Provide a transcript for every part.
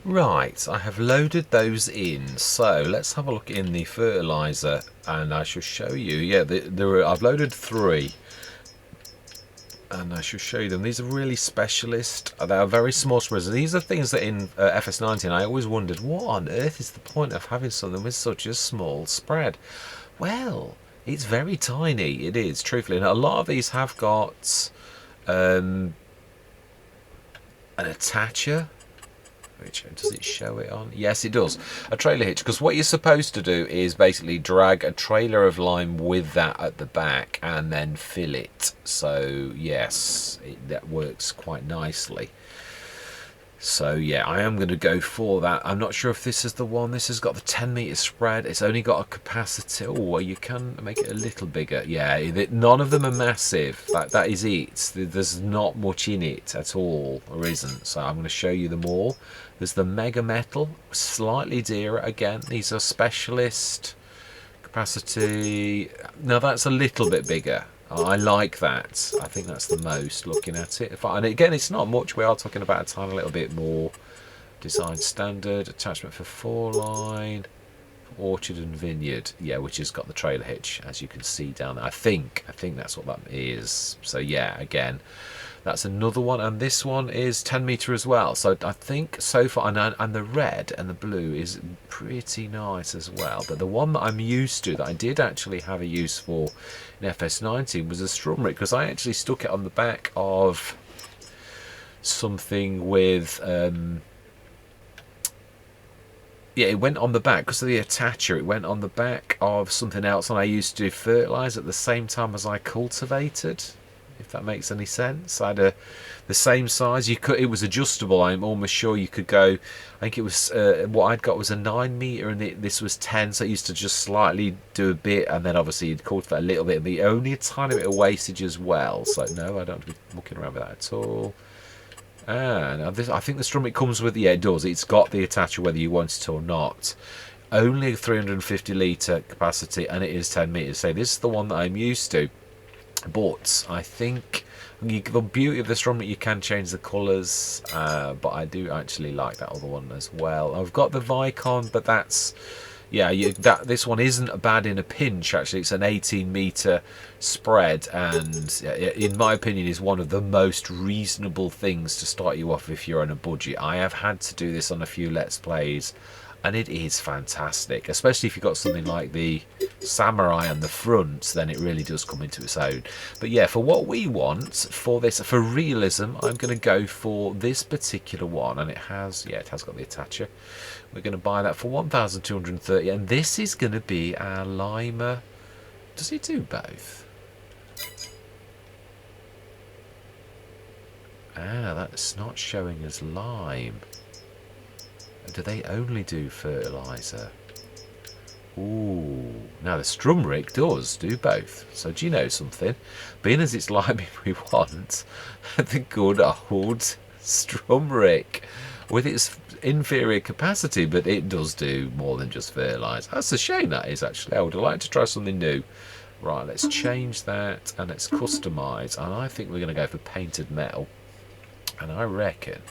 Right, I have loaded those in. So let's have a look in the fertilizer, and I shall show you. Yeah, I've loaded 3, and I shall show you them. These are really specialist. They are very small spreads. These are things that in FS19 I always wondered, what on earth is the point of having something with such a small spread? Well, it's very tiny. It is, truthfully. And a lot of these have got an attacher. Which, does it show it on? Yes, it does. A trailer hitch, because what you're supposed to do is basically drag a trailer of lime with that at the back and then fill it. So yes, that works quite nicely. So yeah, I am going to go for that. I'm not sure if this is the one. This has got the 10-meter spread. It's only got a capacity. Oh, you can make it a little bigger. Yeah, none of them are massive. That is it. There's not much in it at all, or isn't. So I'm going to show you them all. There's the Mega Metal, slightly dearer. Again, these are specialist capacity. Now that's a little bit bigger. I like that. I think that's the most, looking at it. And again, it's not much. We are talking about a tiny little bit more. Design standard, attachment for 4-line, orchard and vineyard. Yeah, which has got the trailer hitch, as you can see down there. I think that's what that is. So yeah, again, that's another one. And this one is 10-meter as well. So I think so far, and the red and the blue is pretty nice as well. But the one that I'm used to, that I did actually have a use for in FS19, was a strawberry, because I actually stuck it on the back of something with yeah, it went on the back because of the attacher. It went on the back of something else, and I used to fertilise at the same time as I cultivated, if that makes any sense. I had the same size. It was adjustable. I'm almost sure you could go. I think it was what I'd got was a 9-meter, and this was 10. So I used to just slightly do a bit, and then obviously you'd cultivate a little bit, and be only a tiny bit of wastage as well. So no, I don't have to be mucking around with that at all. And I think the strum it comes with, yeah, it does. It's got the attacher whether you want it or not. Only 350 litre capacity, and it is 10 metres. So this is the one that I'm used to. But I think the beauty of the strum, you can change the colours. But I do actually like that other one as well. I've got the Vicon, but that's... yeah, this one isn't bad in a pinch, actually. It's an 18-meter spread, and in my opinion is one of the most reasonable things to start you off if you're on a budget. I have had to do this on a few Let's Plays, and it is fantastic, especially if you've got something like the Samurai on the front. Then it really does come into its own. But yeah, for what we want for this, for realism, I'm going to go for this particular one, and it has got the attacher. We're going to buy that for 1,230, and this is going to be our limer. Does it do both? Ah, that's not showing as lime. Do they only do fertiliser? Ooh, now the Strumrick does do both. So do you know something? Being as it's liming we want, the good old Strumrick with its inferior capacity, but it does do more than just fertiliser. That's a shame, that is, actually. I would like to try something new. Right, let's change that, and let's customise, and I think we're going to go for painted metal. And I reckon,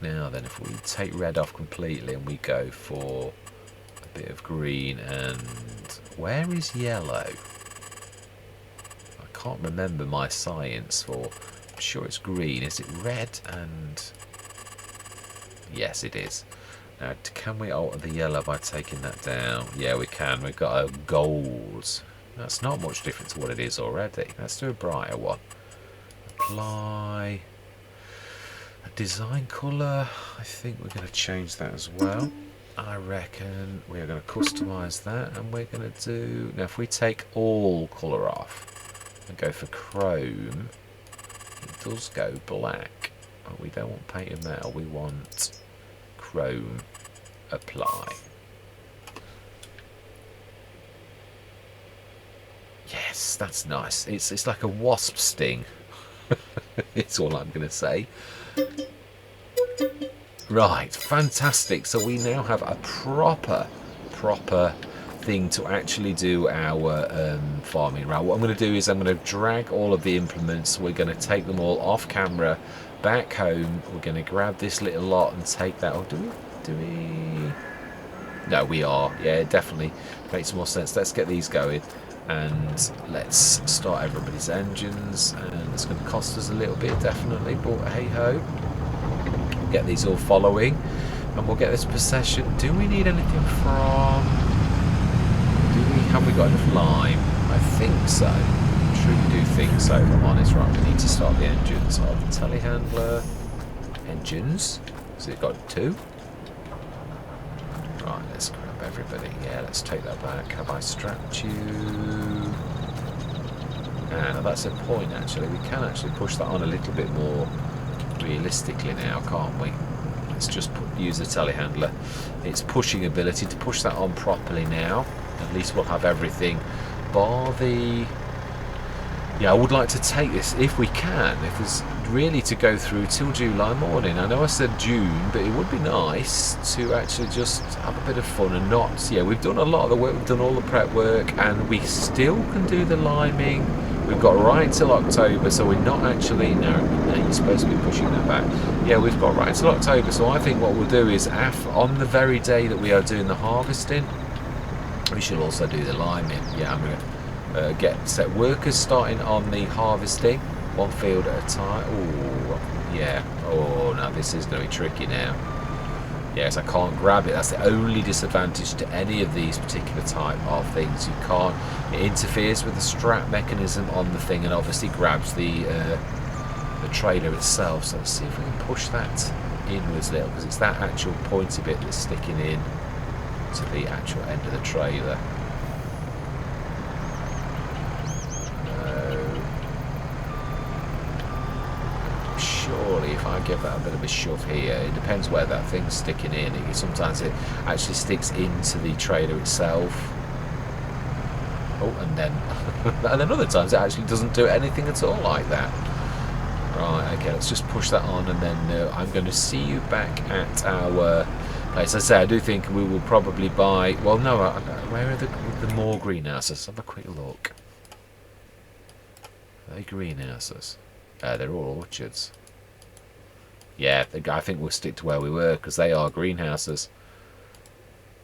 now then, if we take red off completely and we go for a bit of green, and where is yellow? I can't remember my science for, I'm sure it's green. Is it red and... yes, it is. Now, can we alter the yellow by taking that down? Yeah, we can. We've got a gold. That's not much different to what it is already. Let's do a brighter one. Apply. A design colour. I think we're going to change that as well. I reckon we're going to customise that, and we're going to do... now, if we take all colour off and go for chrome, it does go black. We don't want painted metal, we want chrome. Apply. Yes, that's nice. It's like a wasp sting. It's all I'm going to say. Right, fantastic. So we now have a proper thing to actually do our farming. Right, what I'm going to do is I'm going to drag all of the implements. We're going to take them all off camera back home. We're going to grab this little lot and take that. Or do we? No, we are. Yeah, it definitely makes more sense. Let's get these going. And let's start everybody's engines. And it's going to cost us a little bit, definitely. But hey-ho. Get these all following. And we'll get this procession. Do we need anything from... Have we got enough lime? I think so. I truly do think so, if I'm honest. Right, we need to start the engines of the telehandler. Engines. So we've got 2. Right, let's grab everybody. Yeah, let's take that back. Have I strapped you? Now that's a point, actually. We can actually push that on a little bit more realistically now, can't we? Let's just use the telehandler. Its pushing ability to push that on properly now. At least we'll have everything. Bar the... Yeah, I would like to take this, if we can, if there's really to go through till July morning. I know I said June, but it would be nice to actually just have a bit of fun and not... Yeah, we've done a lot of the work, we've done all the prep work, and we still can do the liming. We've got right till October, so we're not actually... No, you're supposed to be pushing that back. Yeah, we've got right till October, so I think what we'll do is, on the very day that we are doing the harvesting, we should also do the liming. Yeah, I'm going to get set workers starting on the harvesting, one field at a time. Oh, yeah. Oh, no, this is going to be tricky now. Yes, I can't grab it. That's the only disadvantage to any of these particular type of things. You can't. It interferes with the strap mechanism on the thing, and obviously grabs the trailer itself. So let's see if we can push that inwards a little, because it's that actual pointy bit that's sticking in to the actual end of the trailer. Surely if I give that a bit of a shove here, it depends where that thing's sticking in. Sometimes it actually sticks into the trailer itself. Oh, and then and then other times it actually doesn't do anything at all like that. Right, okay, let's just push that on, and then I'm going to see you back at our place. As I say, I do think we will probably buy... Well, no, where are the more greenhouses? Let's have a quick look. Are they greenhouses? They're all orchards. Yeah, I think we'll stick to where we were, because they are greenhouses.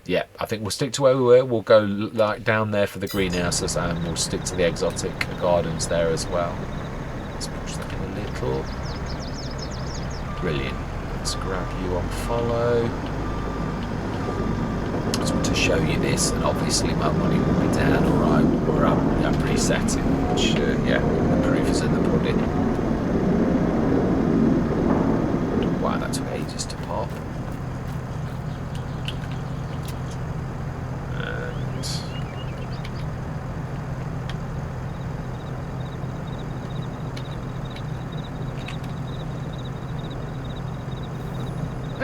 Yeah, I think we'll stick to where we were. We'll go like down there for the greenhouses, and we'll stick to the exotic gardens there as well. Let's push that in a little. Brilliant. Let's grab you on follow. I just want to show you this, and obviously my money will be down, alright, or I'm presetting, which, yeah, the proof is in the pudding. Wow, that took ages to pop.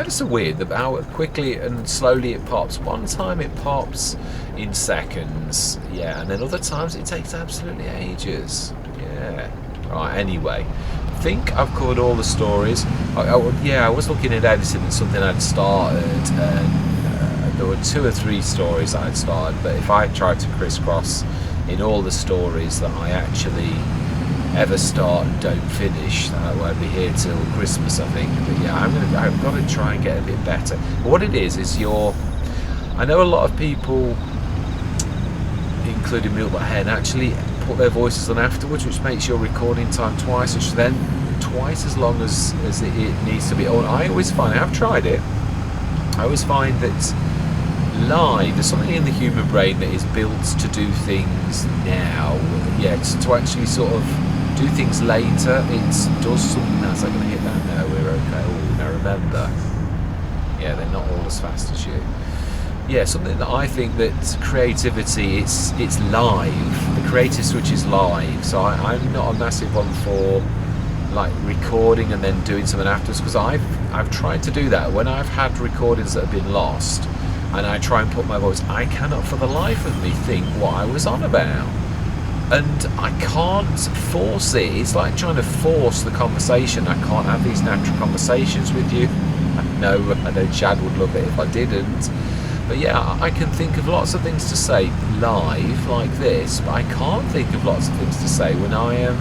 It's so weird how quickly and slowly it pops. One time it pops in seconds, yeah, and then other times it takes absolutely ages. Yeah. Right, anyway, I think I've covered all the stories. Yeah, I was looking at editing something I'd started, and there were 2 or 3 stories that I'd started, but if I tried to crisscross in all the stories that I actually ever start and don't finish, that won't be here till Christmas, I think. But yeah, I've got to try and get a bit better. But what it is I know a lot of people, including Milk But Hen, actually put their voices on afterwards, which makes your recording time twice, which then twice as long as it needs to be. Oh, I always find, I've tried it, I always find that live, there's something in the human brain that is built to do things now, yeah, to actually sort of do things later. It does something else. I'm going to hit that now, we're okay. Oh, now remember, yeah, they're not all as fast as you. Yeah, something that I think that creativity, it's live. The creative switch is live, so I'm not a massive one for like recording and then doing something afterwards, because I've tried to do that when I've had recordings that have been lost, and I try and put my voice, I cannot for the life of me think what I was on about, and I can't force it. It's like trying to force the conversation. I can't have these natural conversations with you. I know Chad would love it if I didn't. But yeah, I can think of lots of things to say live like this, but I can't think of lots of things to say when I am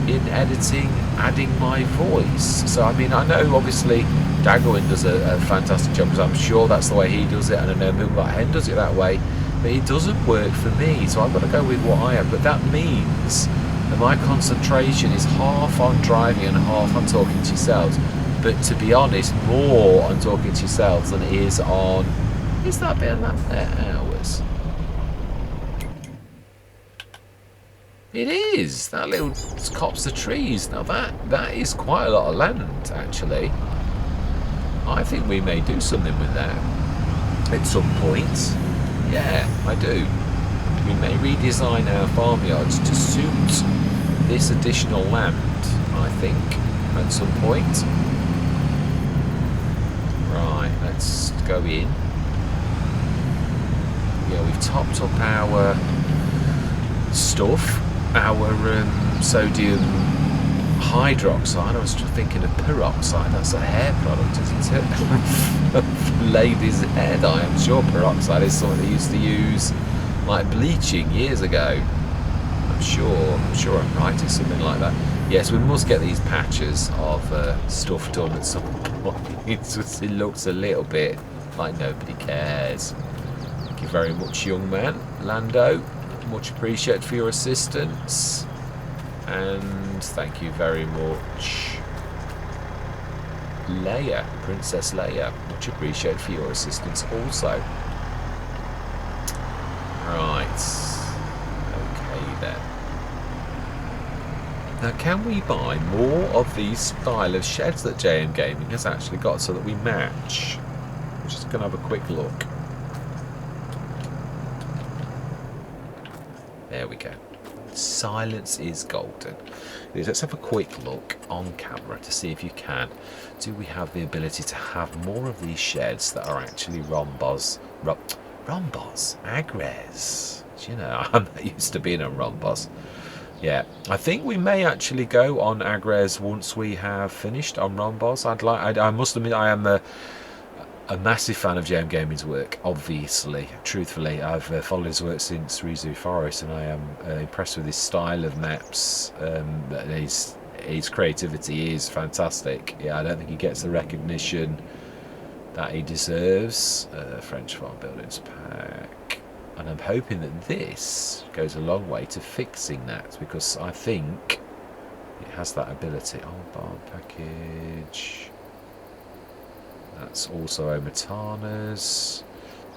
in editing, adding my voice. So I mean, I know obviously Daggerwin does a fantastic job, because I'm sure that's the way he does it, and I know Moonlight Hen does it that way, but it doesn't work for me, so I've got to go with what I have. But that means that my concentration is half on driving and half on talking to yourselves. But to be honest, more on talking to yourselves than it is on... Is that bit of that there hours? It is! That little copse of trees. Now that is quite a lot of land, actually. I think we may do something with that at some point. Yeah, I do. We may redesign our farmyards to suit this additional land, I think, at some point. Right, let's go in. Yeah, we've topped up our stuff, our sodium hydroxide. I was thinking of peroxide. That's a hair product, isn't it? Lady's head. I am sure peroxide is something they used to use like bleaching years ago. I'm sure I'm right. It's something like that. Yes, we must get these patches of stuff done at some point. It looks a little bit like nobody cares. Thank you very much, young man. Lando, much appreciated for your assistance. And thank you very much, Leia, Princess Leia. Much appreciated for your assistance also. Right. Okay then. Now, can we buy more of these style of sheds that JMGaming has actually got so that we match? I'm just going to have a quick look. There we go. Silence is golden. Let's have a quick look on camera to see if you can. Do we have the ability to have more of these sheds that are actually rhombos? Rhombos? Agres? You know, I'm not used to being a rhombos. Yeah, I think we may actually go on Agres once we have finished on rhombos. I must admit, I am a massive fan of JMGaming's work, obviously. Truthfully, I've followed his work since Rizu Forest, and I am impressed with his style of maps. His creativity is fantastic. Yeah, I don't think he gets the recognition that he deserves. French Farm Buildings Pack. And I'm hoping that this goes a long way to fixing that, because I think it has that ability. Oh, barn package. That's also Omatana's.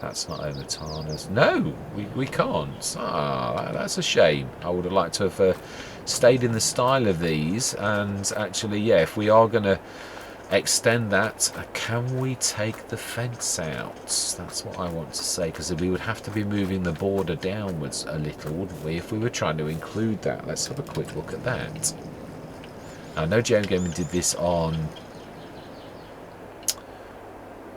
That's not Omatana's. No, we can't. Ah, that's a shame. I would have liked to have stayed in the style of these. And actually, yeah, if we are going to extend that, can we take the fence out? That's what I want to say, because we would have to be moving the border downwards a little, wouldn't we, if we were trying to include that? Let's have a quick look at that. I know JMGaming did this on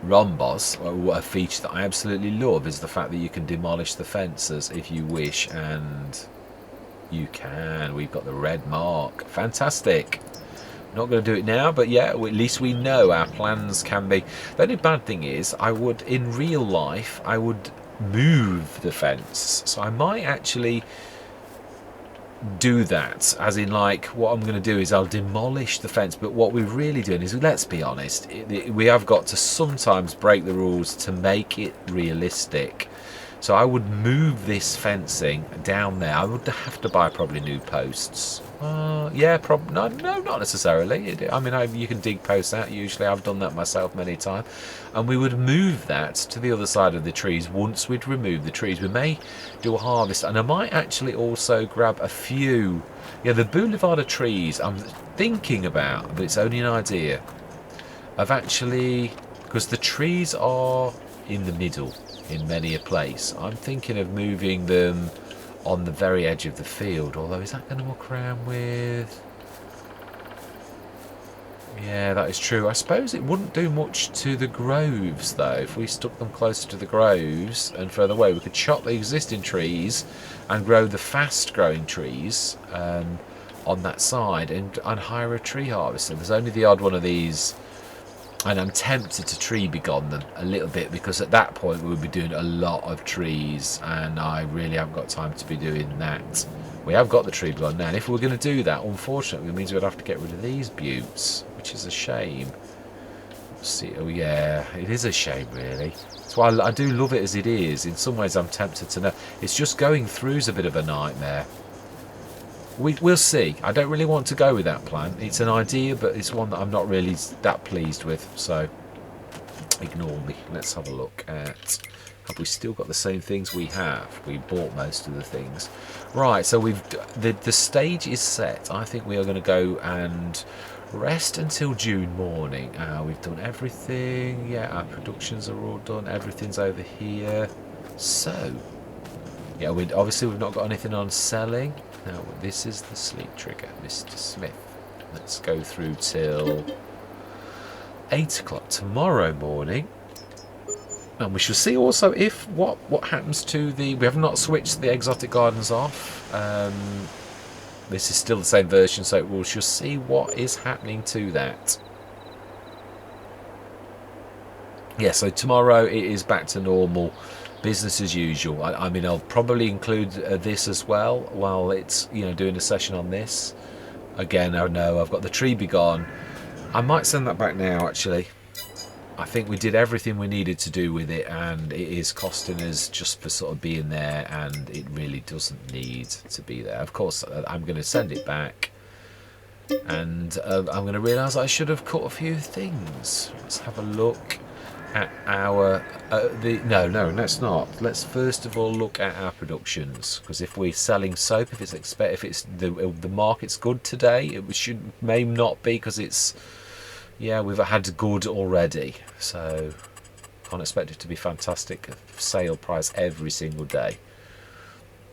rhombos. A feature that I absolutely love is the fact that you can demolish the fences if you wish, and you can. We've got the red mark. Fantastic. Not going to do it now, but yeah, at least we know our plans can be. The only bad thing is, in real life, I would move the fence. So I might actually do that, as in, like, what I'm going to do is I'll demolish the fence, but what we're really doing is, let's be honest, we have got to sometimes break the rules to make it realistic. So I would move this fencing down there. I would have to buy probably new posts. Yeah, no, not necessarily. I mean, you can dig posts out usually. I've done that myself many times. And we would move that to the other side of the trees once we'd removed the trees. We may do a harvest, and I might actually also grab a few. Yeah, the boulevard of trees I'm thinking about, but it's only an idea. Of actually, because the trees are in the middle in many a place. I'm thinking of moving them on the very edge of the field, although is that going to walk around with... Yeah, that is true. I suppose it wouldn't do much to the groves, though. If we stuck them closer to the groves and further away, we could chop the existing trees and grow the fast-growing trees on that side, and hire a tree harvester. There's only the odd one of these, and I'm tempted to tree begone them a little bit, because at that point we would be doing a lot of trees, and I really haven't got time to be doing that We have got the tree begun now, and if we're going to do that, unfortunately, it means we'd have to get rid of these buttes, which is a shame. Let's see, oh yeah, it is a shame, really. That's why I do love it as it is. In some ways, I'm tempted to know. It's just going through's a bit of a nightmare. We'll see. I don't really want to go with that plan. It's an idea, but it's one that I'm not really that pleased with. So ignore me. Let's have a look at. Have we still got the same things? We have. We bought most of the things. Right. So the stage is set. I think we are going to go and rest until June morning. We've done everything. Yeah, our productions are all done. Everything's over here. So yeah, obviously we've not got anything on selling. Now, this is the sleep trigger, Mr. Smith. Let's go through till 8 o'clock tomorrow morning. And we shall see also if what happens to the... We have not switched the exotic gardens off. This is still the same version, so we shall see what is happening to that. Yeah, so tomorrow it is back to normal. Business as usual. I mean, I'll probably include this as well while it's, you know, doing a session on this. Again, I know I've got the tree begun. I might send that back now, actually. I think we did everything we needed to do with it, and it is costing us just for sort of being there, and it really doesn't need to be there. Of course, I'm going to send it back, and I'm going to realise I should have cut a few things. Let's have a look at our no, let's not. Let's first of all look at our productions, because if we're selling soap, if it's the market's good today, it may not be, because it's, yeah, we've had good already, so can't expect it to be fantastic sale price every single day.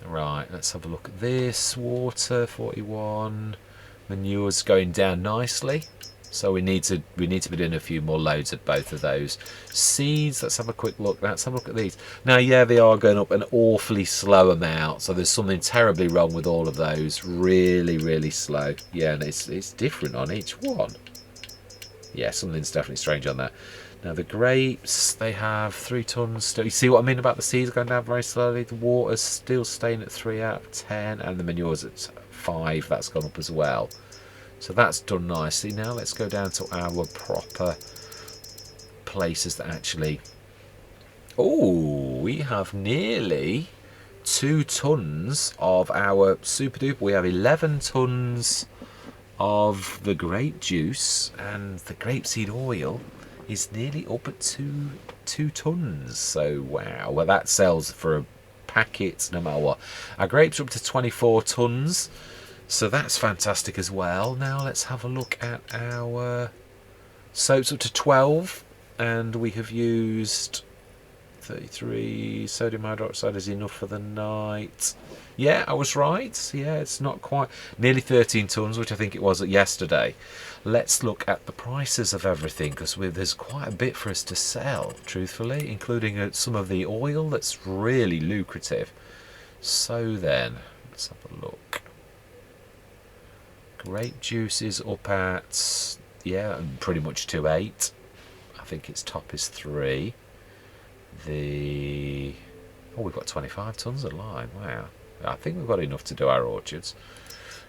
Right, let's have a look at this. Water 41, manure's going down nicely. So we need to be doing a few more loads of both of those. Seeds, let's have a quick look. Let's have a look at these. Now, yeah, they are going up an awfully slow amount. So there's something terribly wrong with all of those. Really, really slow. Yeah, and it's different on each one. Yeah, something's definitely strange on that. Now the grapes, they have 3 tons still. You see what I mean about the seeds going down very slowly? The water's still staying at 3 out of 10, and the manure's at 5. That's gone up as well. So that's done nicely. Now let's go down to our proper places that actually... Oh, we have nearly 2 tons of our super duper. We have 11 tons of the grape juice, and the grapeseed oil is nearly up at 2 tons. So wow, well, that sells for a packet no matter what. Our grapes are up to 24 tons. So that's fantastic as well. Now let's have a look at our soaps up to 12, and we have used 33. Sodium hydroxide is enough for the night. Yeah, I was right. Yeah, it's not quite. Nearly 13 tons, which I think it was yesterday. Let's look at the prices of everything, because there's quite a bit for us to sell, truthfully, including some of the oil that's really lucrative. So then, let's have a look. Grape juice is up at, yeah, pretty much 2.8. I think its top is 3. We've got 25 tons of lime. Wow, I think we've got enough to do our orchards.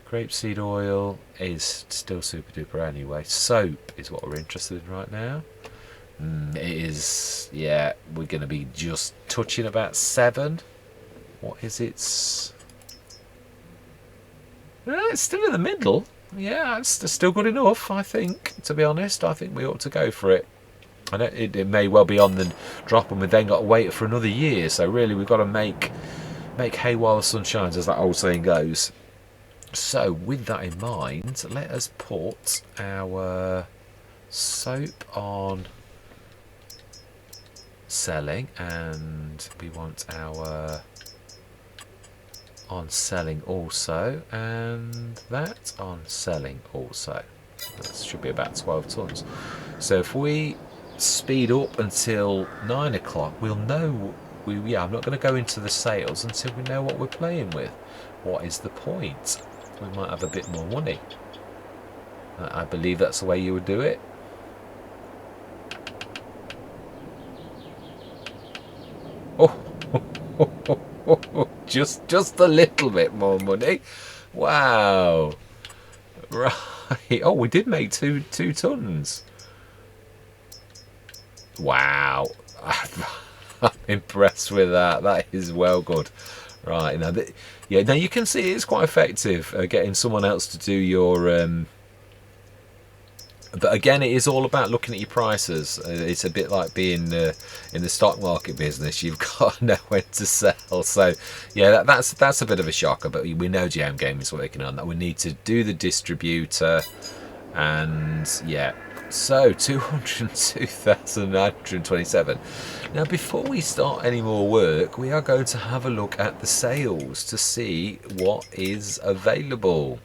Grapeseed oil is still super duper anyway. Soap is what we're interested in right now. It is, yeah, we're going to be just touching about 7. What is it? It's still in the middle. Yeah, it's still good enough, I think. To be honest, I think we ought to go for it. I know it may well be on the drop, and we've then got to wait for another year. So really, we've got to make hay while the sun shines, as that old saying goes. So with that in mind, let us put our soap on selling, and we want our on selling also, and that on selling also. That should be about 12 tons. So if we speed up until 9 o'clock, we'll know. I'm not going to go into the sales until we know what we're playing with. What is the point? We might have a bit more money. I believe that's the way you would do it. Oh, just a little bit more money. Wow. Right. Oh, we did make two tons. Wow. I'm impressed with that. That is well good. Right. Now, yeah. Now you can see it's quite effective getting someone else to do your. But again, it is all about looking at your prices. It's a bit like being in the stock market business. You've got to know when to sell. So, yeah, that's a bit of a shocker. But we know JM Gaming is working on that. We need to do the distributor, and yeah. So 202,927. Now, before we start any more work, we are going to have a look at the sales to see what is available.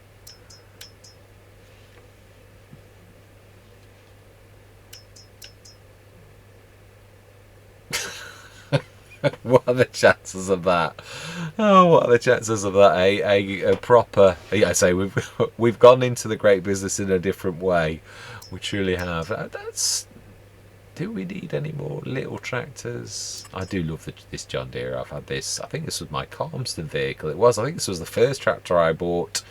What are the chances of that? Oh, what are the chances of that? A proper. Yeah, I say we've gone into the grape business in a different way. We truly have. That's. Do we need any more little tractors? I do love this John Deere. I've had this. I think this was my Calmsden vehicle. It was. I think this was the first tractor I bought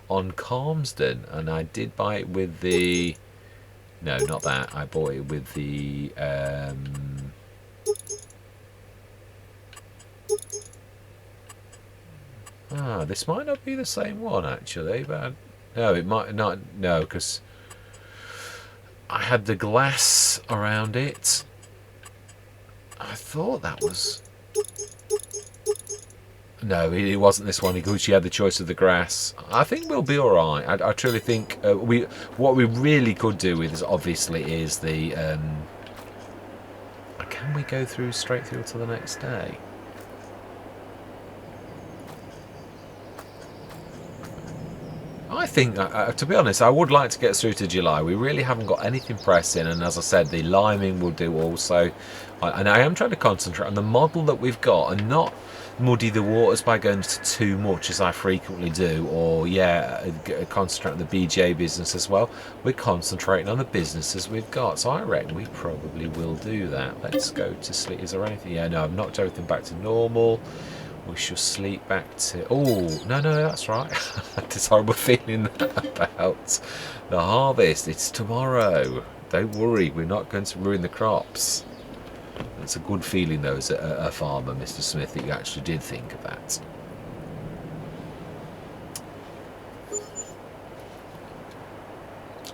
on Calmsden, and I did buy it with the. No, not that. I bought it with the. This might not be the same one actually, but no, it might not. No, because I had the glass around it. I thought that was. No, it wasn't this one because she had the choice of the grass. I think we'll be all right. I truly think what we really could do with is obviously is the. Can we go through straight through to the next day? I think, to be honest, I would like to get through to July. We really haven't got anything pressing, and as I said, the liming will do also. And I am trying to concentrate on the model that we've got and not muddy the waters by going to too much as I frequently do, or concentrate on the BJ business as well. We're concentrating on the businesses we've got, so I reckon we probably will do that. Let's go to sleep. Is there anything? Yeah, no, I've knocked everything back to normal. We shall sleep back to. Oh, no, that's right. This horrible feeling about the harvest. It's tomorrow. Don't worry, we're not going to ruin the crops. It's a good feeling, though, as a farmer, Mr. Smith, that you actually did think of that.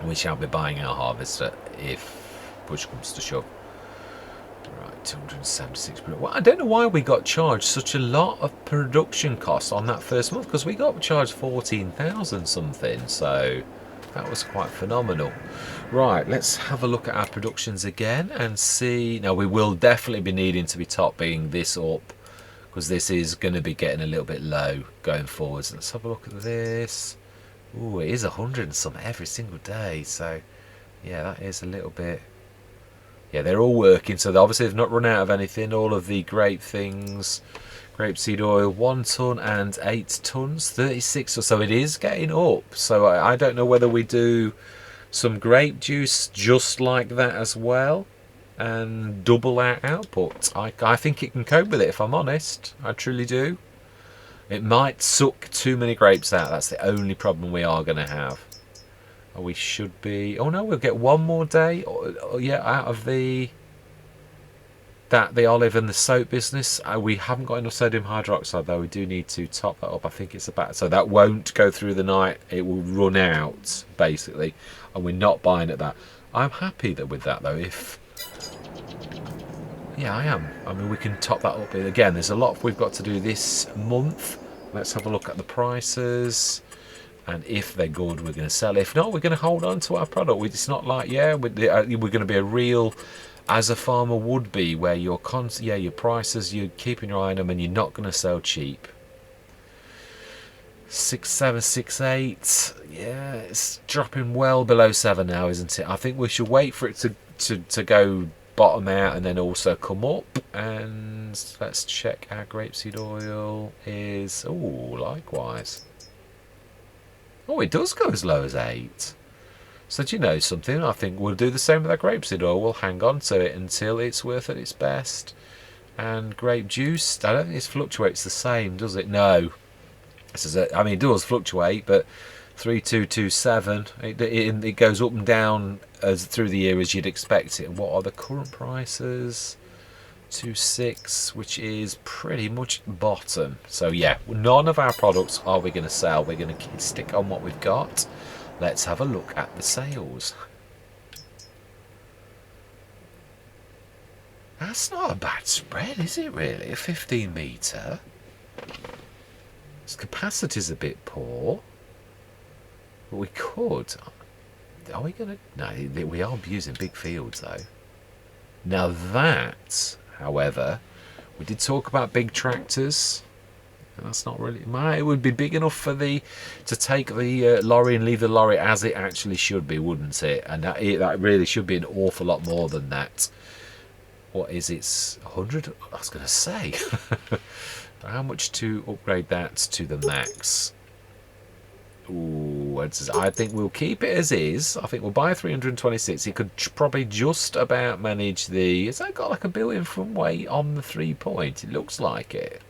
We shall be buying our harvester if push comes to shove. Right, 276. Well, I don't know why we got charged such a lot of production costs on that first month, because we got charged 14,000 something, so that was quite phenomenal. Right, let's have a look at our productions again and see. Now, we will definitely be needing to be topping this up, because this is going to be getting a little bit low going forwards. Let's have a look at this. Ooh, it is 100 and some every single day, so yeah, that is a little bit. Yeah, they're all working, so obviously they've not run out of anything. All of the grape things, grapeseed oil, 1 ton and 8 tons, 36 or so. It is getting up, so I don't know whether we do some grape juice just like that as well and double our output. I think it can cope with it, if I'm honest. I truly do. It might suck too many grapes out. That's the only problem we are going to have. We should be. Oh no, we'll get one more day. Out of the olive and the soap business. We haven't got enough sodium hydroxide though. We do need to top that up. I think it's about, so that won't go through the night. It will run out basically, and we're not buying at that. I'm happy that with that though. Yeah, I am. I mean, we can top that up. Again, there's a lot we've got to do this month. Let's have a look at the prices. And if they're good, we're going to sell. If not, we're going to hold on to our product. It's not like, we're going to be a real, as a farmer would be, where your prices, you're keeping your eye on them and you're not going to sell cheap. 6, 7, 6, 8. Yeah, it's dropping well below 7 now, isn't it? I think we should wait for it to go bottom out and then also come up. And let's check our grapeseed oil is, likewise. Oh, it does go as low as 8. So do you know something? I think we'll do the same with our grapeseed oil. We'll hang on to it until it's worth at its best. And grape juice, I don't think it fluctuates the same, does it? No. This is I mean, it does fluctuate, but 3227. It goes up and down as through the year as you'd expect it. What are the current prices? 26, which is pretty much bottom. So yeah, none of our products are we going to sell. We're going to stick on what we've got. Let's have a look at the sales. That's not a bad spread, is it really? A 15 metre. Its capacity's a bit poor. But we could. Are we going to? No, we are using big fields though. Now that, however, we did talk about big tractors. That's not really. It would be big enough for to take the lorry and leave the lorry as it actually should be, wouldn't it? And that really should be an awful lot more than that. What is it? 100? I was going to say. How much to upgrade that to the max? Ooh, I think we'll keep it as is. I think we'll buy 326. It could probably just about manage the... Has that got like a built-in front weight on the 3-point? It looks like it.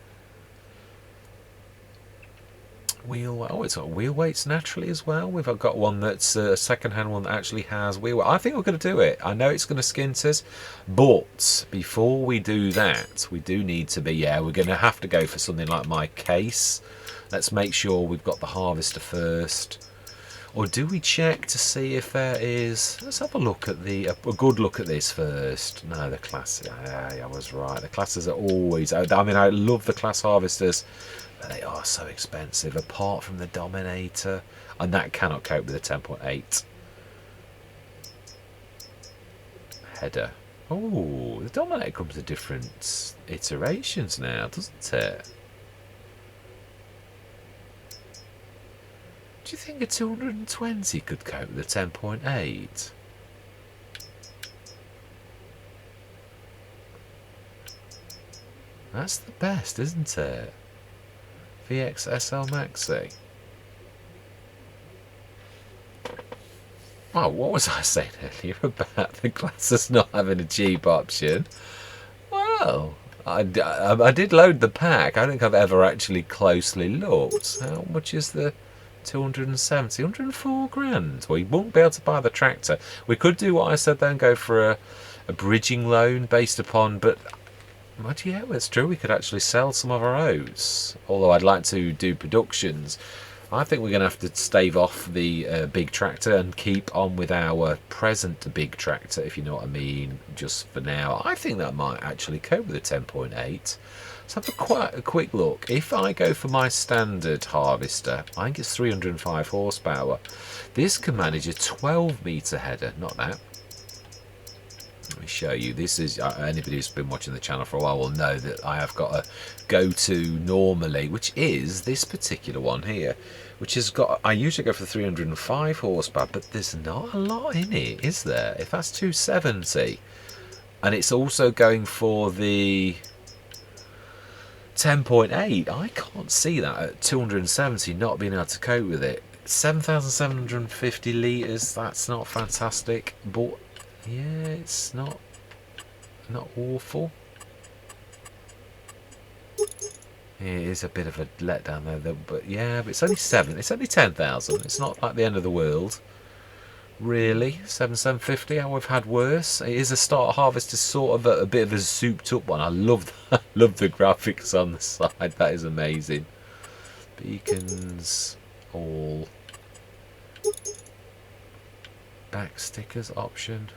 It's got wheel weights naturally as well. We've got one that's a second-hand one that actually has wheel weight. I think we're going to do it. I know it's going to skint us, but before we do that, we do need to be... Yeah, we're going to have to go for something like my case. Let's make sure we've got the harvester first. Or do we check to see if there is... Let's have a look at a good look at this first. No, the class... I was right. The classes are always... I mean, I love the class harvesters. But they are so expensive, apart from the Dominator. And that cannot cope with the 10.8. Header. Oh, the Dominator comes in different iterations now, doesn't it? Do you think a 220 could cope with a 10.8? That's the best, isn't it? VXSL Maxi. Oh, what was I saying earlier about the glasses not having a cheap option? Well, I did load the pack. I don't think I've ever actually closely looked. How much is the... 270, 104 grand. We won't be able to buy the tractor. We could do what I said then, go for a bridging loan based upon, but yeah, it's true, we could actually sell some of our oats. Although I'd like to do productions. I think we're going to have to stave off the big tractor and keep on with our present big tractor, if you know what I mean, just for now. I think that might actually cope with a 10.8. Let's have a quick look. If I go for my standard harvester, I think it's 305 horsepower. This can manage a 12 metre header, not that. Let me show you. This is, anybody who's been watching the channel for a while will know that I have got a go-to normally, which is this particular one here, which has got, I usually go for 305 horsepower, but there's not a lot in it, is there? If that's 270, and it's also going for the 10.8, I can't see that at 270 not being able to cope with it. 7,750 litres, that's not fantastic, but yeah, it's not awful. It is a bit of a letdown though, but yeah, but it's only 10,000. It's not like the end of the world. Really, 7,750. We've had worse. It is a starter harvester, sort of a bit of a souped up one. I love love the graphics on the side. That is amazing. Beacons, all back stickers option.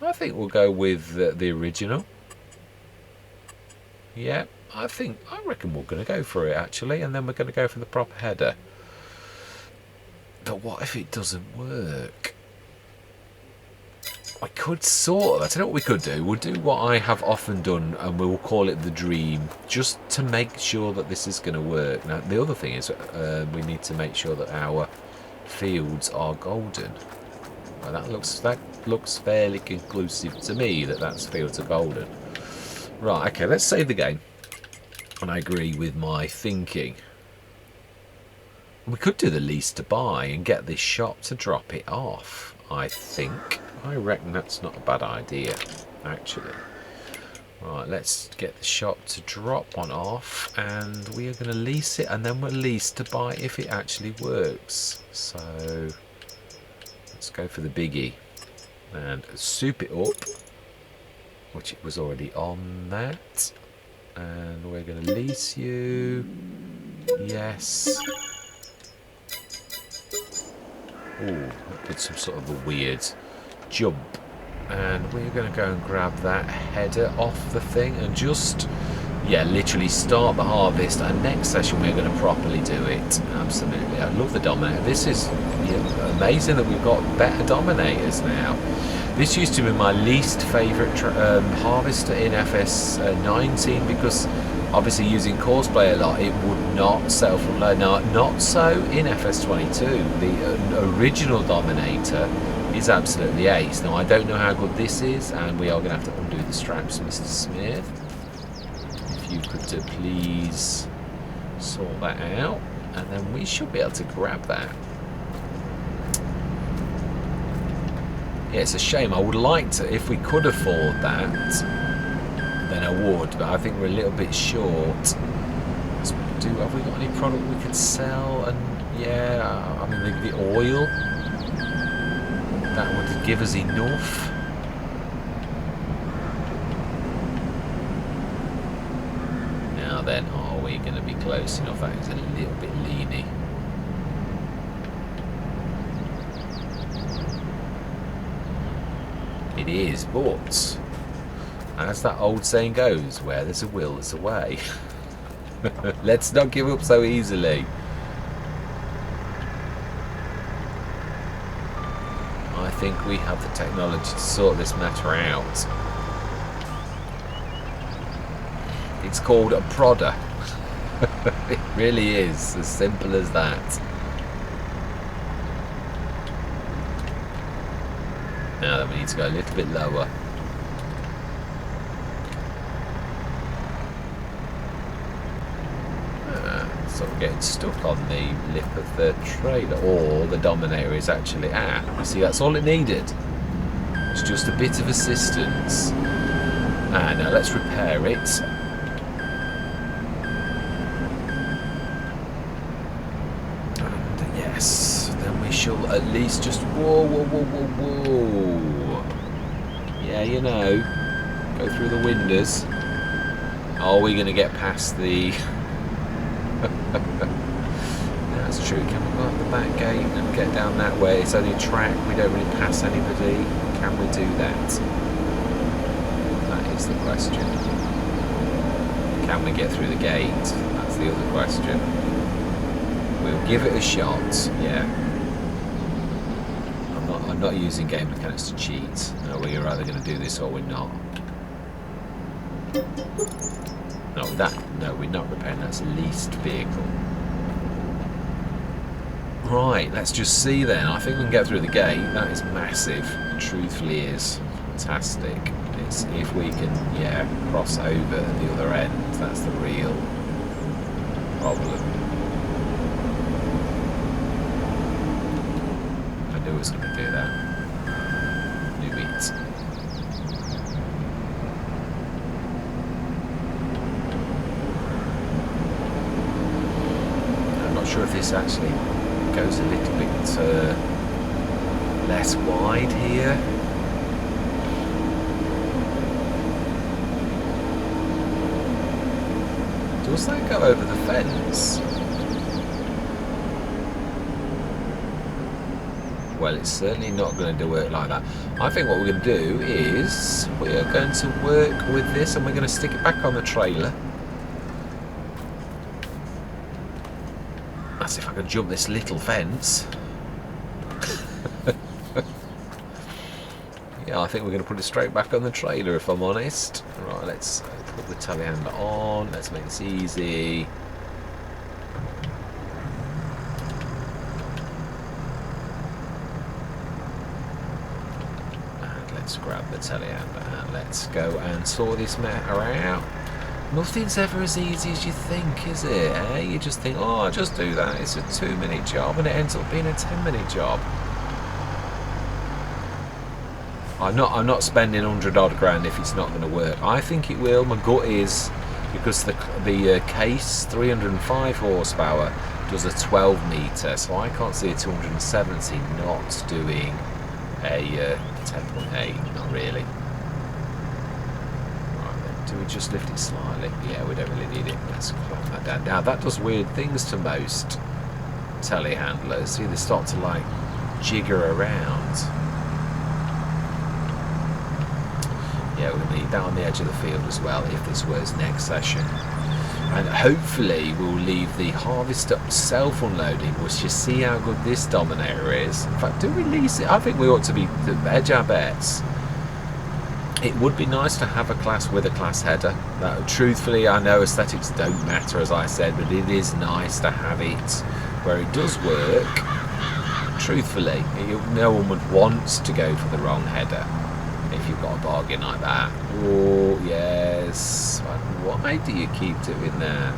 I think we'll go with the original. Yeah, I reckon we're going to go for it actually, and then we're going to go for the proper header. But what if it doesn't work? I could sort of, I don't know what we could do. We'll do what I have often done, and we'll call it the dream, just to make sure that this is going to work. Now, the other thing is we need to make sure that our fields are golden. Well, that looks fairly conclusive to me that that's fields are golden. Right, okay, let's save the game. And I agree with my thinking. We could do the lease to buy and get this shop to drop it off, I think. I reckon that's not a bad idea, actually. Right, let's get the shop to drop one off, and we are going to lease it, and then we'll lease to buy if it actually works. So let's go for the biggie and soup it up, which it was already on that. And we're going to lease you. Yes. Oh, that did some sort of a weird jump. And we're going to go and grab that header off the thing and just, yeah, literally start the harvest. And next session we're going to properly do it. Absolutely. I love the Dominator. This is amazing that we've got better Dominators now. This used to be my least favourite harvester in FS19 because obviously using Courseplay a lot, it would not self-unload. Now, not so in FS22. The original Dominator is absolutely ace. Now I don't know how good this is, and we are going to have to undo the straps, Mr. Smith. If you could please sort that out, and then we should be able to grab that. Yeah, it's a shame. I would like to, if we could afford that, then I would, but I think we're a little bit short. Have we got any product we could sell? And yeah, I mean the oil. That would give us enough. Now then, are we going to be close enough? That is a little bit leany. It is, but as that old saying goes, where there's a will, there's a way. Let's not give up so easily. I think we have the technology to sort this matter out. It's called a prodder. It really is, as simple as that. Now then we need to go a little bit lower. Sort of getting stuck on the lip of the trailer, or the Dominator is actually you see, that's all it needed. It's just a bit of assistance. Now let's repair it. And yes, then we shall at least just whoa. Yeah, you know, go through the windows. Are we going to get past the? That's true. Can we go up the back gate and get down that way? It's only a track. We don't really pass anybody. Can we do that? That is the question. Can we get through the gate? That's the other question. We'll give it a shot. Yeah. I'm not using game mechanics to cheat. No, we're either going to do this or we're not. No, we're not repairing. That's leased vehicle. Right, let's just see then. I think we can get through the gate. That is massive. It truthfully is. Fantastic. It's if we can, yeah, cross over at the other end. That's the real problem. I knew it was going to do that. Knew it. Sure if this actually goes a little bit less wide here. Does that go over the fence? Well, it's certainly not going to work like that. I think what we're going to do is we are going to work with this and we're going to stick it back on the trailer. That's if I can jump this little fence. Yeah, I think we're going to put it straight back on the trailer, if I'm honest. Right, let's put the telehandler on. Let's make this easy. And let's grab the telehandler and let's go and sort this matter out. Nothing's ever as easy as you think, is it? Eh? You just think, oh, I'll just do that. It's a 2-minute job, and it ends up being a 10-minute job. I'm not spending 100 odd grand if it's not going to work. I think it will. My gut is, because the case 305 horsepower does a 12 meter, so I can't see a 270 not doing a 10.8. Not really. Right then, do we just lift it slightly? Yeah, we don't really need it. Let's clamp that down. Now that does weird things to most telehandlers. See, they start to like jigger around. Yeah, we're going to need that on the edge of the field as well if this works next session. And hopefully we'll leave the harvester self-unloading. We'll just see how good this Dominator is. In fact, do we lease it? I think we ought to hedge our bets. It would be nice to have a class with a class header. Truthfully, I know aesthetics don't matter, as I said, but it is nice to have it where it does work. Truthfully, no one would want to go for the wrong header if you've got a bargain like that. Oh yes, why do you keep doing that?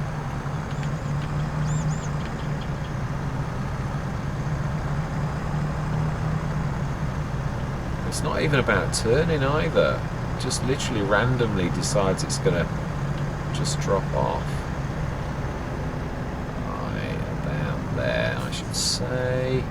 It's not even about turning either, it just literally randomly decides it's gonna just drop off. Right about there, I should say.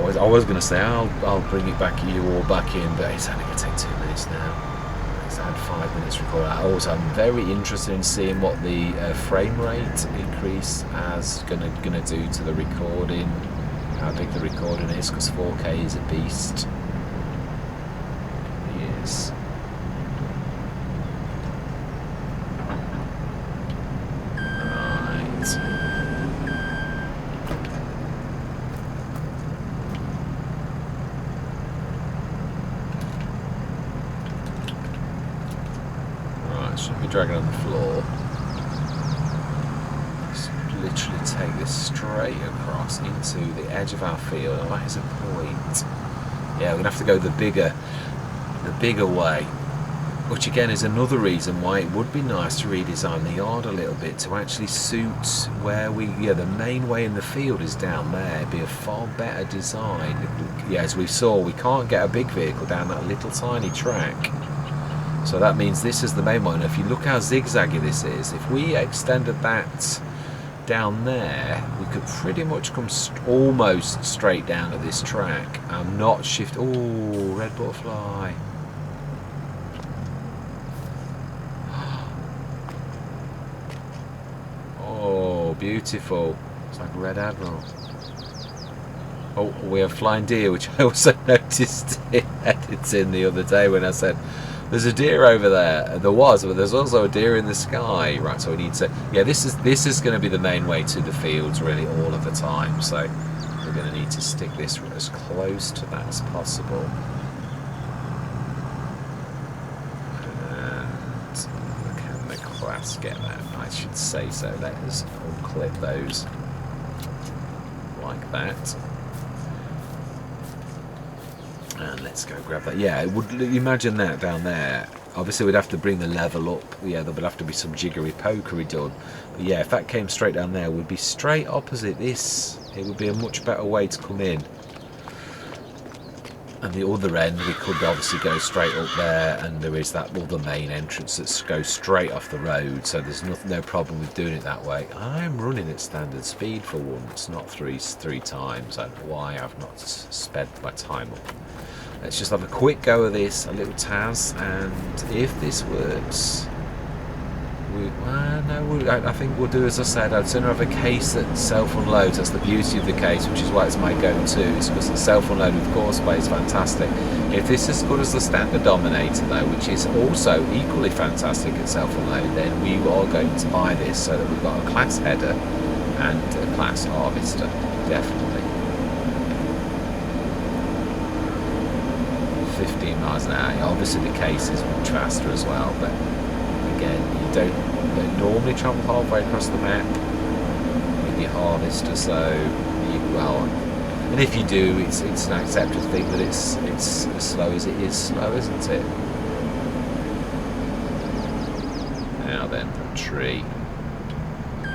I was going to say I'll bring it back, you all back in, but it's only going to take 2 minutes now. It's had 5 minutes recorded. Also, I'm very interested in seeing what the frame rate increase is going to do to the recording, how big the recording is, because 4K is a beast. Yes. Dragging on the floor. Just literally take this straight across into the edge of our field. Oh, that is a point. Yeah, we're gonna have to go the bigger way, which again is another reason why it would be nice to redesign the yard a little bit to actually suit where the main way in the field is down there. It'd be a far better design. Yeah, as we saw, we can't get a big vehicle down that little tiny track. So that means this is the main one. If you look how zigzaggy this is, if we extended that down there, we could pretty much come almost straight down to this track and not shift. Oh, red butterfly. Oh, beautiful. It's like a red admiral. Oh, we have flying deer, which I also noticed in editing the other day when I said, there's a deer over there. There was, but there's also a deer in the sky. Right, so we need to. Yeah, this is going to be the main way to the fields really all of the time. So we're going to need to stick this as close to that as possible. And can the class get that? I should say so. Let us unclip those like that. And let's go grab that. Yeah, it would, imagine that down there. Obviously we'd have to bring the level up. Yeah, there would have to be some jiggery pokery done. But yeah, if that came straight down there, we'd be straight opposite this. It would be a much better way to come in. And the other end, we could obviously go straight up there, and there is that other main entrance that goes straight off the road, so there's no problem with doing it that way. I'm running at standard speed for once, not three times. I don't know why I've not sped my time up. Let's just have a quick go of this, a little Taz, and if this works, I think we'll do as I said. I'd sooner have a case that self-unloads. That's the beauty of the case, which is why it's my go-to. It's because the self-unload with Courseplay is fantastic. If this is as good as the standard Dominator, though, which is also equally fantastic at self-unload, then we are going to buy this so that we've got a class header and a class harvester, definitely. 15 miles an hour. Obviously the case is much faster as well, but again, you don't normally travel halfway across the map with your harvester, so and if you do, it's an accepted thing that it's as slow as it is slow, isn't it? Now then, the tree.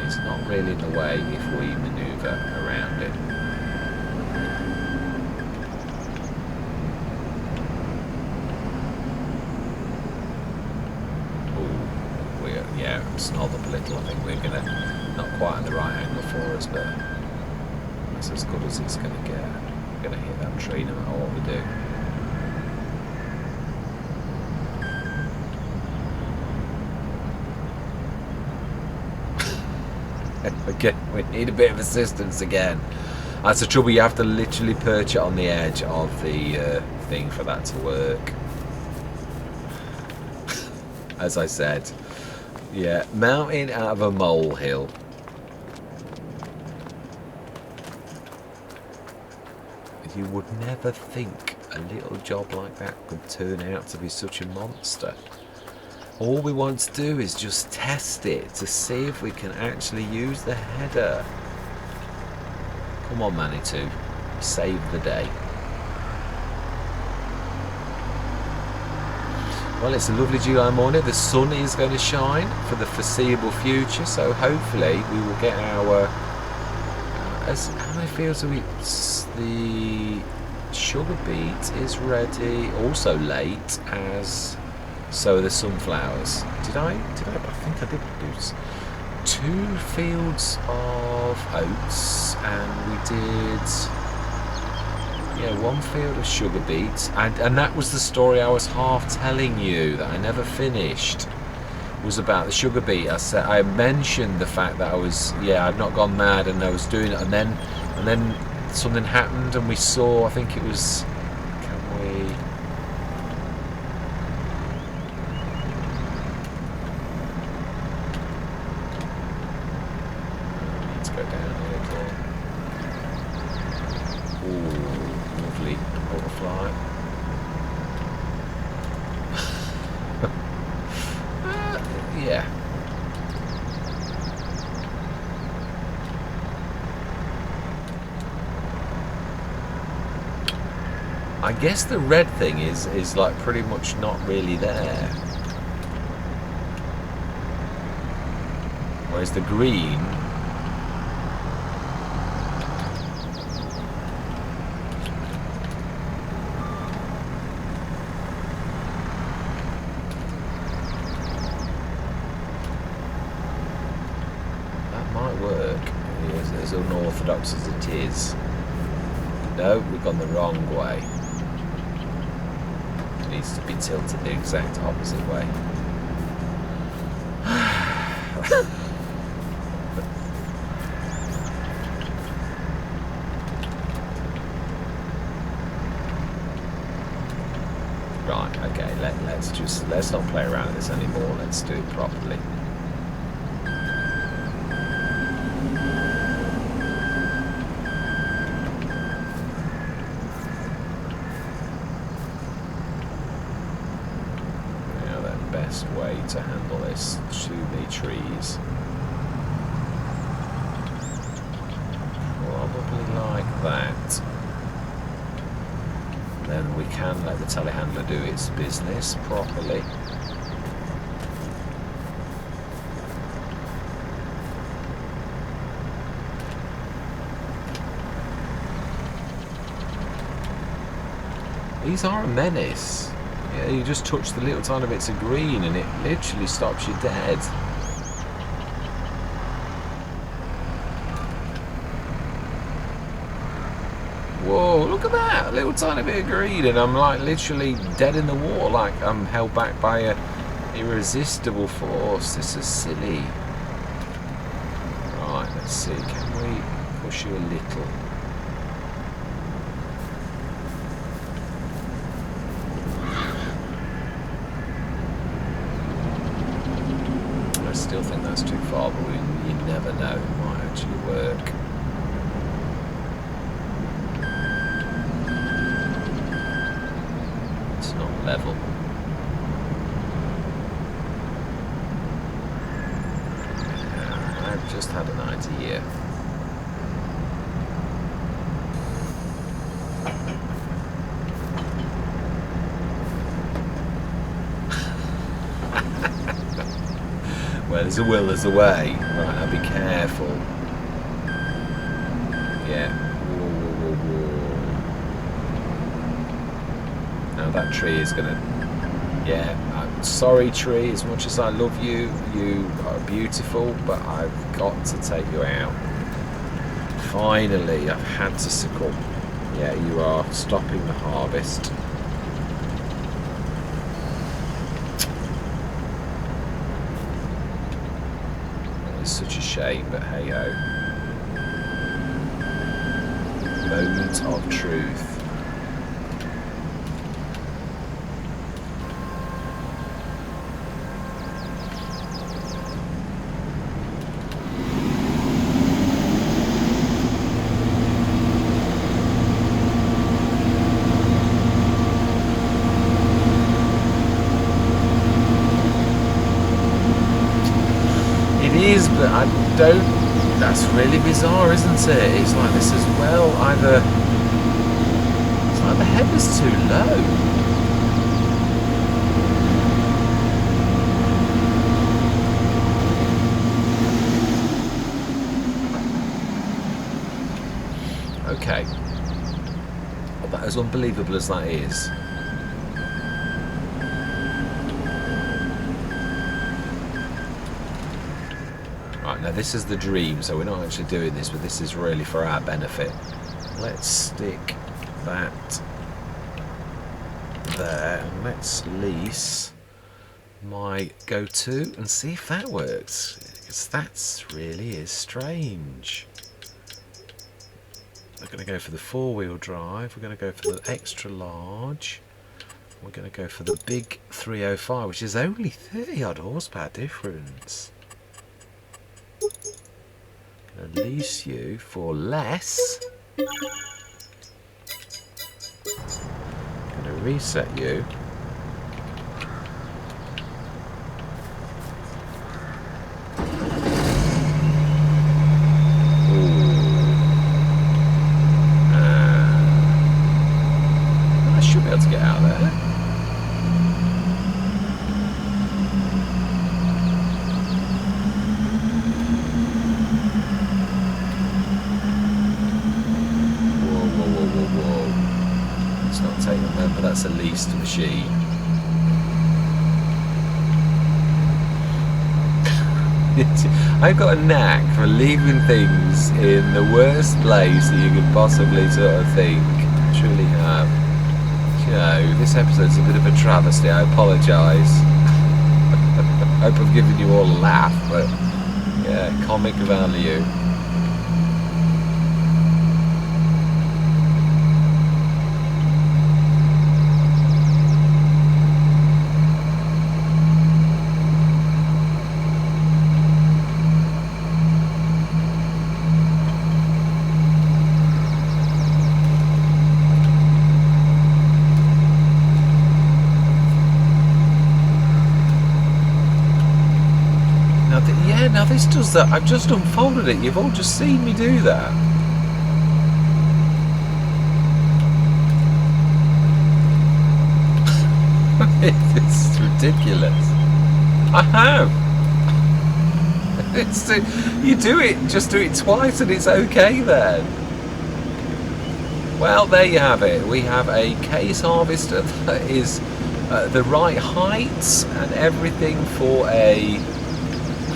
It's not really in the way if we manoeuvre around it. Oh, yeah, snod up a little. I think we're gonna not quite in the right angle for us, but that's as good as it's gonna get. We're gonna hit that tree no matter what we do. Again, we need a bit of assistance again. That's the trouble, you have to literally perch it on the edge of the thing for that to work. As I said, yeah, mountain out of a molehill. You would never think a little job like that could turn out to be such a monster. All we want to do is just test it to see if we can actually use the header. Come on, Manitou, save the day. Well, it's a lovely July morning. The sun is going to shine for the foreseeable future, so hopefully we will get our... how many fields are we... The sugar beet is ready, also late as... So the sunflowers. Did I? I think I did produce 2 fields of oats, and we did, yeah, 1 field of sugar beets, and that was the story I was half telling you that I never finished. Was about the sugar beet. I mentioned the fact that I was, yeah, I'd not gone mad and I was doing it, and then something happened, and we saw. I think it was. Can we? Go down a little. Ooh, lovely butterfly. Yeah. I guess the red thing is like pretty much not really there. Whereas the green, as unorthodox as it is. No, we've gone the wrong way. It needs to be tilted the exact opposite way. Right, okay, let's not play around with this anymore, let's do it properly. Way to handle this, to the trees. Probably like that. Then we can let the telehandler do its business properly. These are a menace. Yeah, you just touch the little tiny bits of green and it literally stops you dead. Whoa, look at that! A little tiny bit of green and I'm like literally dead in the water, like I'm held back by a irresistible force. This is silly. Right, let's see, can we push you a little? I still think that's too far, but you never know, it might actually work. It's not level. I've just had an idea. Where there's a will, there's a way. Right, now be careful. Yeah. Whoa, whoa, whoa, whoa. Now that tree is gonna... Yeah, I'm sorry, tree, as much as I love you, you are beautiful, but I've got to take you out. Finally, I've had to succumb. Yeah, you are stopping the harvest. It's such a shame, but hey ho. Moment of truth. But I don't... That's really bizarre, isn't it? It's like this as well. Either... It's like the header's too low. Okay. Well, that, as unbelievable as that is... Now this is the dream, so we're not actually doing this, but this is really for our benefit. Let's stick that there, and let's lease my go-to and see if that works, because that really is strange. We're going to go for the four-wheel drive, we're going to go for the extra large, we're going to go for the big 305, which is only 30 odd horsepower difference. Lease you for less. Gonna reset you. I should be able to get out there. That's a leased machine. I've got a knack for leaving things in the worst place that you could possibly sort of think. I truly have. You know, this episode's a bit of a travesty. I apologise. I hope I've given you all a laugh, but yeah, comic value. Now this does that. I've just unfolded it. You've all just seen me do that. It's ridiculous. I have. You do it. Just do it twice, and it's okay then. Well, there you have it. We have a case harvester that is the right height and everything for a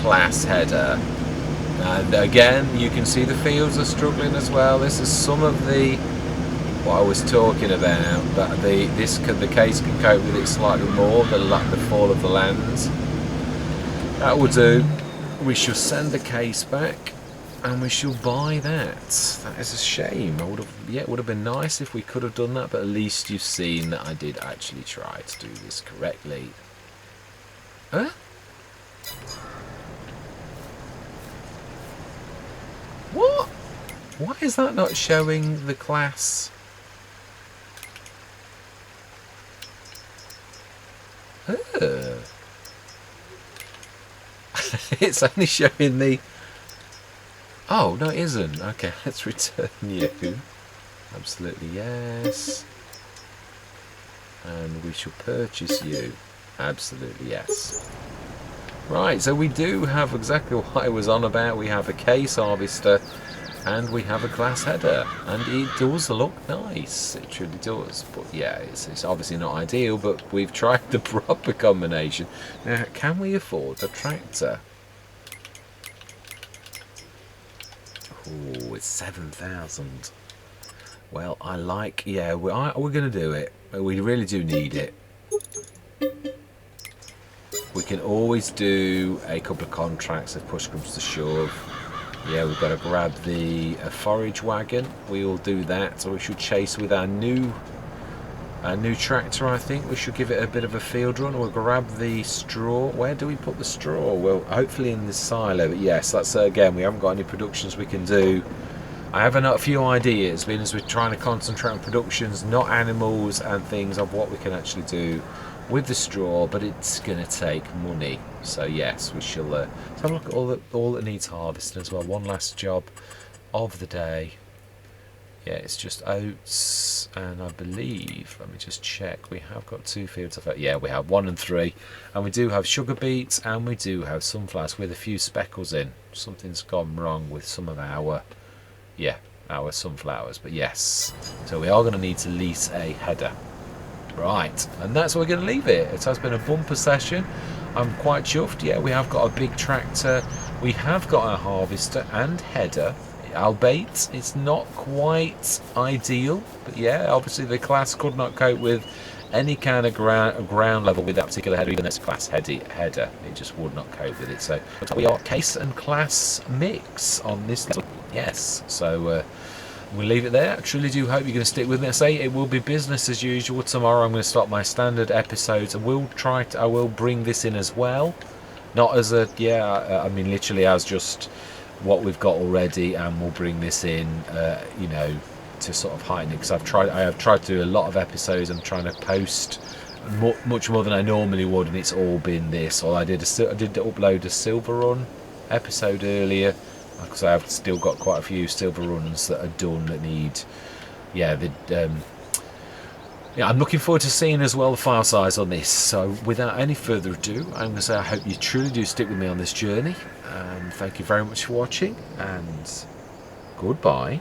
class header, and again you can see the fields are struggling as well. This is some of the what I was talking about, but the case can cope with it slightly more, the fall of the lands. That will do. We shall send the case back and we shall buy that. That is a shame. It would have been nice if we could have done that, but at least you've seen that I did actually try to do this correctly. Huh? What? Why is that not showing the class? It's only showing the... Oh, no it isn't. Okay, let's return you. Absolutely yes. And we shall purchase you. Absolutely yes. Right, so we do have exactly what I was on about. We have a case harvester and we have a glass header, and it does look nice, it truly does. But yeah, it's obviously not ideal, but we've tried the proper combination. Now, can we afford a tractor? Oh, it's 7,000. Well, I like, yeah, we're going to do it. We really do need it. We can always do a couple of contracts if push comes to shove. Yeah, we've got to grab the forage wagon. We'll do that. So we should chase with our new tractor. I think we should give it a bit of a field run. We'll grab the straw. Where do we put the straw? Well, hopefully in the silo. But yes, that's again, we haven't got any productions we can do. I have a few ideas, being as we're trying to concentrate on productions, not animals and things, of what we can actually do with the straw, but it's going to take money. So yes, we shall let's have a look at all that needs harvesting as well. One last job of the day. Yeah, it's just oats, and I believe, let me just check, we have got 2 fields of oats. Yeah, we have 1 and 3, and we do have sugar beets, and we do have sunflowers with a few speckles in. Something's gone wrong with some of our sunflowers, but yes, so we are going to need to lease a header. Right, and that's where we're going to leave it. It has been a bumper session. I'm quite chuffed. Yeah, we have got a big tractor. We have got a harvester and header. Albeit, it's not quite ideal. But yeah, obviously the class could not cope with any kind of ground level with that particular header, even as class header. It just would not cope with it. So we are case and class mix on this level. Yes, so we'll leave it there. I truly do hope you're going to stick with me. I say it will be business as usual. Tomorrow I'm going to start my standard episodes, and I will bring this in as well. Not as a, I mean literally as just what we've got already, and we'll bring this in, you know, to sort of heighten it, because I have tried to do a lot of episodes. I'm trying to post much more than I normally would, and it's all been this. Or I did upload a Silver Run episode earlier, because I have still got quite a few silver runs that are done that need, I'm looking forward to seeing as well the file size on this. So without any further ado, I'm going to say I hope you truly do stick with me on this journey, and thank you very much for watching, and goodbye.